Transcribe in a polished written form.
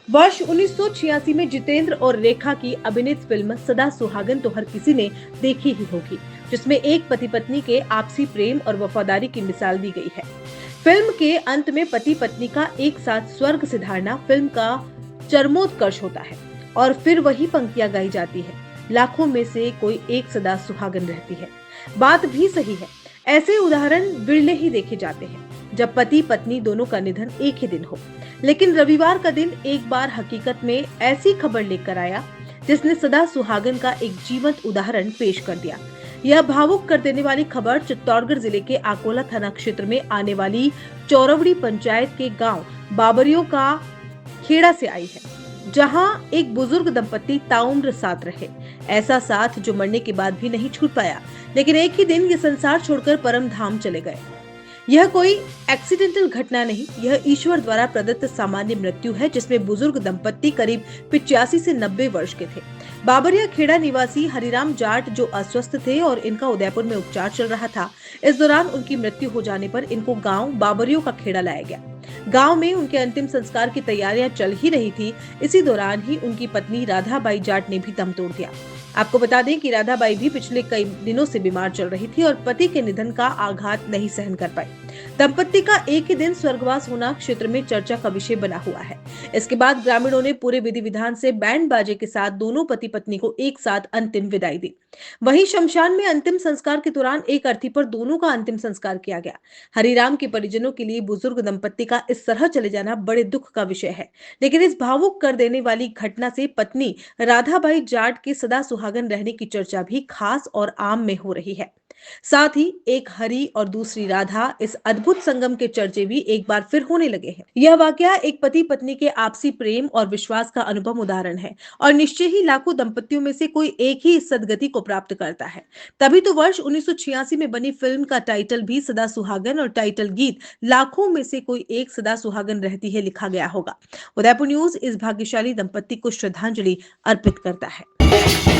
वर्ष 1986 में जितेंद्र और रेखा की अभिनीत फिल्म सदा सुहागन तो हर किसी ने देखी ही होगी, जिसमें एक पति पत्नी के आपसी प्रेम और वफादारी की मिसाल दी गई है। फिल्म के अंत में पति पत्नी का एक साथ स्वर्ग सिधारना फिल्म का चरमोत्कर्ष होता है और फिर वही पंक्तियां गाई जाती है, लाखों में से कोई एक सदा सुहागन रहती है। बात भी सही है, ऐसे उदाहरण बिरले ही देखे जाते हैं जब पति पत्नी दोनों का निधन एक ही दिन हो। लेकिन रविवार का दिन एक बार हकीकत में ऐसी खबर लेकर आया जिसने सदा सुहागन का एक जीवंत उदाहरण पेश कर दिया। यह भावुक कर देने वाली खबर चित्तौड़गढ़ जिले के आकोला थाना क्षेत्र में आने वाली चौरवड़ी पंचायत के गांव बाबरियों का खेड़ा से आई है, जहां एक बुजुर्ग दंपत्ति ताउम्र साथ रहे। ऐसा साथ जो मरने के बाद भी नहीं छूट पाया, लेकिन एक ही दिन ये संसार छोड़कर परम धाम चले गए। यह कोई एक्सीडेंटल घटना नहीं, यह ईश्वर द्वारा प्रदत्त सामान्य मृत्यु है, जिसमें बुजुर्ग दंपत्ति करीब 85 से 90 वर्ष के थे। बाबरिया खेड़ा निवासी हरिराम जाट जो अस्वस्थ थे और इनका उदयपुर में उपचार चल रहा था। इस दौरान उनकी मृत्यु हो जाने पर इनको गांव बाबरियों का खेड़ा लाया गया। गांव में उनके अंतिम संस्कार की तैयारियां चल ही रही थी। इसी दौरान ही उनकी पत्नी राधाबाई जाट ने भी दम तोड़ दिया। आपको बता दें कि राधाबाई भी पिछले कई दिनों से बीमार चल रही थी और पति के निधन का आघात नहीं सहन कर पाई। दंपत्ति का एक ही दिन स्वर्गवास होना क्षेत्र में चर्चा का विषय बना हुआ है। इसके बाद ग्रामीणों ने पूरे विधि विधान से बैंड बाजे के साथ दोनों पति पत्नी को एक साथ अंतिम विदाई दी। वहीं शमशान में अंतिम संस्कार के दौरान एक अर्थी पर दोनों का अंतिम संस्कार किया गया। हरिराम के परिजनों के लिए बुजुर्ग दंपत्ति का इस तरह चले जाना बड़े दुख का विषय है। लेकिन इस भावुक कर देने वाली घटना से पत्नी राधाबाई जाट के सदा सुहागन रहने की चर्चा भी खास और आम में हो रही है। साथ ही एक हरि और दूसरी राधा, इस अद्भुत संगम के चर्चे भी एक बार फिर होने लगे हैं। यह वाकया एक पति पत्नी के आपसी प्रेम और विश्वास का अनुपम उदाहरण है और निश्चय ही लाखों दंपतियों में से कोई एक ही इस सदगति को प्राप्त करता है। तभी तो वर्ष 1986 में बनी फिल्म का टाइटल भी सदा सुहागन और टाइटल गीत लाखों में से कोई एक सदा सुहागन रहती है लिखा गया होगा। उदयपुर न्यूज इस भाग्यशाली दंपत्ति को श्रद्धांजलि अर्पित करता है।